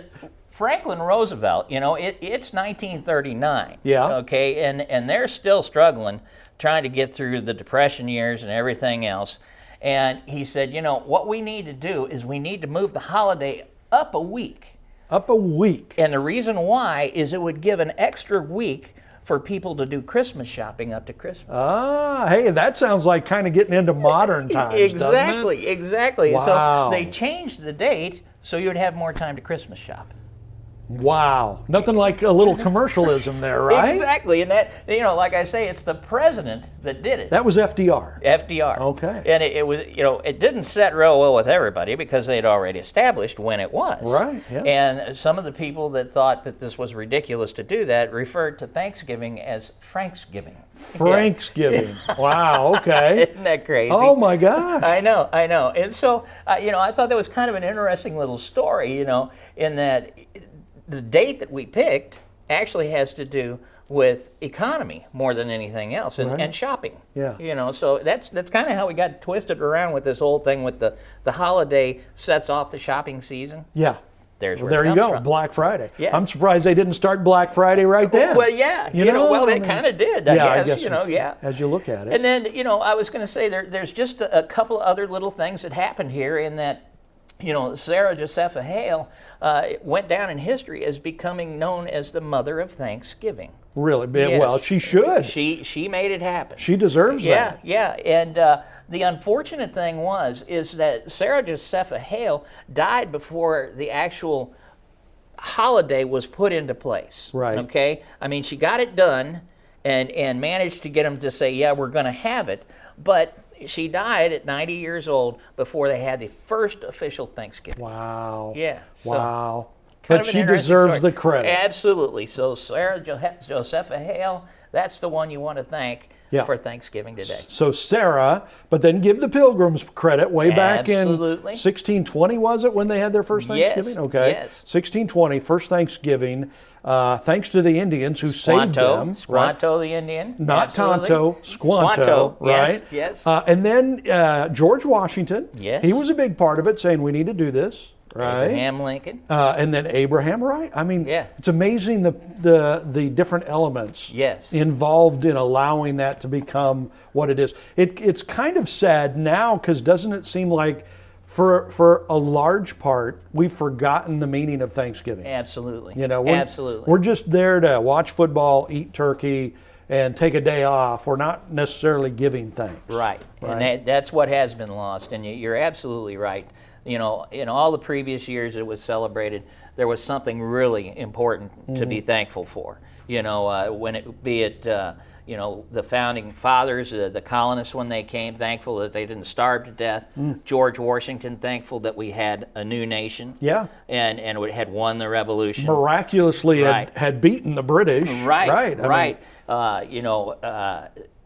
Franklin Roosevelt, it's 1939. Yeah. Okay, and they're still struggling, trying to get through the Depression years and everything else. And he said, what we need to do is we need to move the holiday up a week. Up a week. And the reason why is it would give an extra week for people to do Christmas shopping up to Christmas. Ah, hey, that sounds like kind of getting into modern times, Exactly, doesn't it? exactly. Wow. So they changed the date so you'd have more time to Christmas shop. Wow. Nothing like a little commercialism there, right? Exactly, and that, like I say, it's the president that did it. That was FDR. FDR. Okay. And it was, it didn't set real well with everybody because they'd already established when it was. Right, yeah. And some of the people that thought that this was ridiculous to do that referred to Thanksgiving as Franksgiving. Franksgiving. Wow, okay. Isn't that crazy? Oh my gosh. I know. And so, I thought that was kind of an interesting little story, in that the date that we picked actually has to do with economy more than anything else, and, Right. and shopping. Yeah. You know, so that's kind of how we got twisted around with this whole thing with the holiday sets off the shopping season. Yeah. There's where There it you comes go, from. Black Friday. Yeah. I'm surprised they didn't start Black Friday right then. Well, yeah, you know, well, they kind of did, I guess, you know, yeah. As you look at it. And then, you know, I was going to say there's just a couple of other little things that happened here in that, you know, Sarah Josepha Hale went down in history as becoming known as the mother of Thanksgiving. Really? Yes. Well, she should. She made it happen. She deserves that. Yeah, and the unfortunate thing is that Sarah Josepha Hale died before the actual holiday was put into place. Right. Okay? I mean, she got it done and managed to get them to say, yeah, we're going to have it, but she died at 90 years old before they had the first official Thanksgiving. Wow. Yeah. So, Wow. kind But of an she interesting deserves story. the credit. Absolutely. So Sarah Josepha Hale, that's the one you want to thank Yeah. for Thanksgiving today. So Sarah, but then give the Pilgrims credit way back in Absolutely. 1620, was it, when they had their first Yes, Thanksgiving? Okay. yes. 1620, first Thanksgiving, thanks to the Indians who saved them. Right? Squanto the Indian. Not Absolutely. Tonto, Squanto, right? Yes. And then George Washington, Yes. he was a big part of it, saying we need to do this. Right. Abraham Lincoln. And then Abraham, right? I mean, Yeah. it's amazing the different elements Yes. involved in allowing that to become what it is. It's kind of sad now because doesn't it seem like for a large part we've forgotten the meaning of Thanksgiving? Absolutely. You know, Absolutely. We're just there to watch football, eat turkey, and take a day off. We're not necessarily giving thanks. Right. And that's what has been lost. And you're absolutely right. You know, in all the previous years it was celebrated, there was something really important to be thankful for. You know, when it be it, you know, the founding fathers, the colonists when they came, thankful that they didn't starve to death. George Washington, thankful that we had a new nation. Yeah. And it had won the revolution. Miraculously Right. had beaten the British. Right. Right. I mean, You know,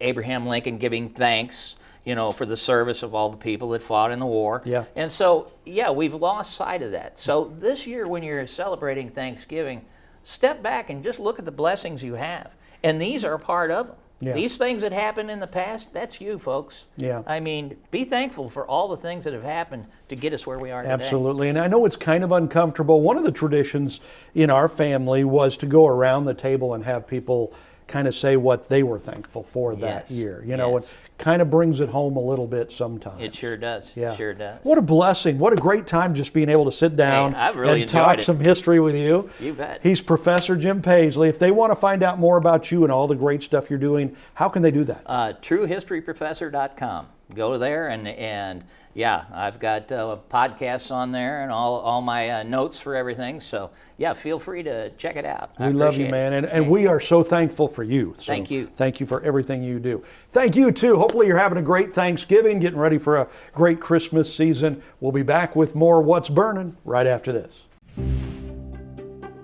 Abraham Lincoln giving thanks, you know, for the service of all the people that fought in the war. Yeah. And so, yeah, we've lost sight of that. So this year when you're celebrating Thanksgiving, step back and just look at the blessings you have. And these are a part of them. Yeah. These things that happened in the past, that's you, folks. Yeah. I mean, be thankful for all the things that have happened to get us where we are today. Absolutely. And I know it's kind of uncomfortable. One of the traditions in our family was to go around the table and have people kind of say what they were thankful for that year. You know, Yes. it kind of brings it home a little bit sometimes. It sure does. Yeah. It sure does. What a blessing. What a great time just being able to sit down I've really and talk enjoyed it. some history with you. You bet. He's Professor Jim Paisley. If they want to find out more about you and all the great stuff you're doing, how can they do that? TrueHistoryProfessor.com. Go there and yeah, I've got podcasts on there and all my notes for everything. So yeah, feel free to check it out. I We love you, appreciate man, it. and we are so thankful for you. So Thank you. Thank you for everything you do. Thank you, too. Hopefully you're having a great Thanksgiving, getting ready for a great Christmas season. We'll be back with more What's Burnin' right after this.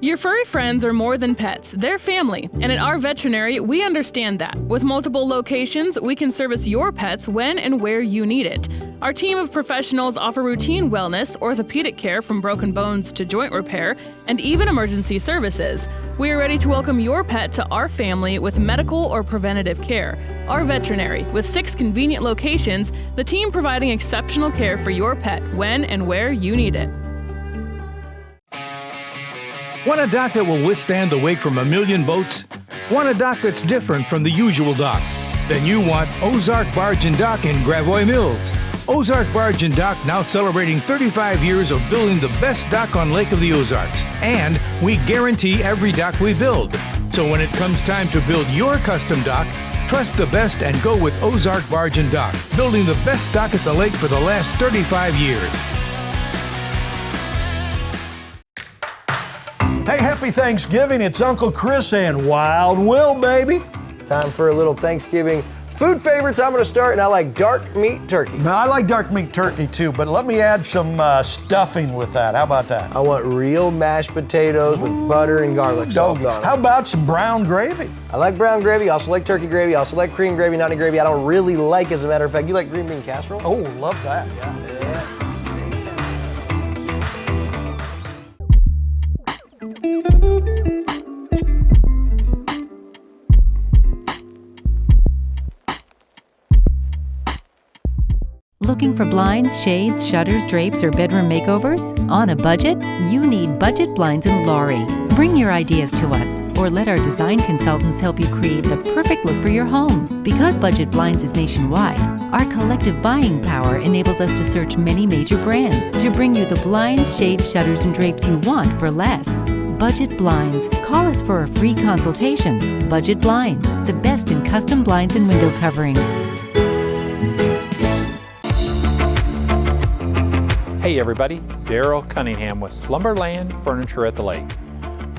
Your furry friends are more than pets, they're family. And at our veterinary, we understand that. With multiple locations, we can service your pets when and where you need it. Our team of professionals offer routine wellness, orthopedic care from broken bones to joint repair, and even emergency services. We are ready to welcome your pet to our family with medical or preventative care. Our veterinary, with 6 convenient locations, the team providing exceptional care for your pet when and where you need it. Want a dock that will withstand the wake from a million boats? Want a dock that's different from the usual dock? Then you want Ozark Barge and Dock in Gravois Mills. Ozark Barge and Dock now celebrating 35 years of building the best dock on Lake of the Ozarks. And we guarantee every dock we build. So when it comes time to build your custom dock, trust the best and go with Ozark Barge and Dock, building the best dock at the lake for the last 35 years. Hey, happy Thanksgiving. It's Uncle Chris and Wild Will, baby. Time for a little Thanksgiving food favorites. I'm going to start, and I like dark meat turkey. Now, I like dark meat turkey too, but let me add some stuffing with that. How about that? I want real mashed potatoes with butter and garlic salt on How them. about some brown gravy? I like brown gravy. I also like turkey gravy. I also like cream gravy, not any gravy I don't really like, as a matter of fact. You like green bean casserole? Oh, love that. Looking for blinds, shades, shutters, drapes, or bedroom makeovers? On a budget? You need Budget Blinds in Laurie. Bring your ideas to us, or let our design consultants help you create the perfect look for your home. Because Budget Blinds is nationwide, our collective buying power enables us to search many major brands to bring you the blinds, shades, shutters, and drapes you want for less. Budget Blinds. Call us for a free consultation. Budget Blinds, the best in custom blinds and window coverings. Hey everybody, Daryl Cunningham with Slumberland Furniture at the Lake.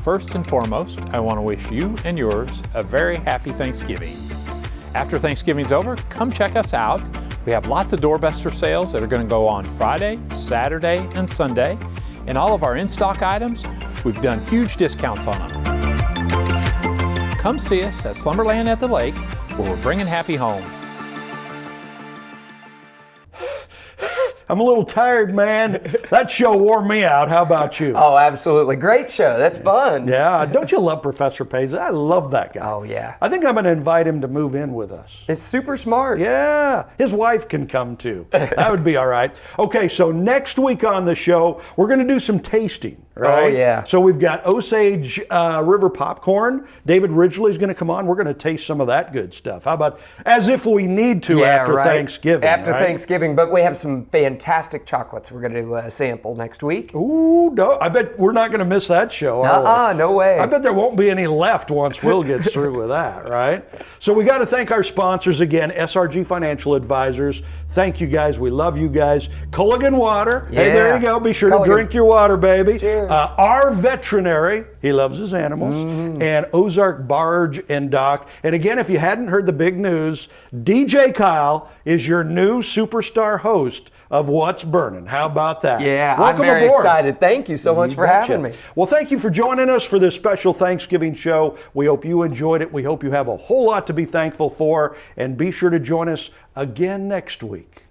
First and foremost, I want to wish you and yours a very happy Thanksgiving. After Thanksgiving's over, come check us out. We have lots of doorbuster sales that are going to go on Friday, Saturday, and Sunday. And all of our in-stock items, we've done huge discounts on them. Come see us at Slumberland at the Lake, where we're bringing happy home. I'm a little tired, man. That show wore me out. How about you? Oh, absolutely. Great show. That's fun. Yeah. Don't you love Professor Paisley? I love that guy. Oh, yeah. I think I'm going to invite him to move in with us. It's super smart. Yeah. His wife can come too. That would be all right. Okay, so next week on the show, we're going to do some tasting. Right? Oh, yeah. So we've got Osage River popcorn. David Ridgely's going to come on. We're going to taste some of that good stuff. How about as if we need to after Thanksgiving? After Thanksgiving, but we have some fantastic chocolates we're going to sample next week. Ooh, no, I bet we're not going to miss that show. No way. I bet there won't be any left once Will gets through with that, right? So we got to thank our sponsors again, SRG Financial Advisors. Thank you guys. We love you guys. Culligan Water. Yeah. Hey, there you go. Be sure to drink your water, baby. Cheers. Our veterinary, he loves his animals, and Ozark Barge and Dock. And again, if you hadn't heard the big news, DJ Kyle is your new superstar host of What's Burnin'. How about that? Yeah, welcome I'm very aboard. excited. Thank you so much for having me. Well, thank you for joining us for this special Thanksgiving show. We hope you enjoyed it. We hope you have a whole lot to be thankful for. And be sure to join us again next week.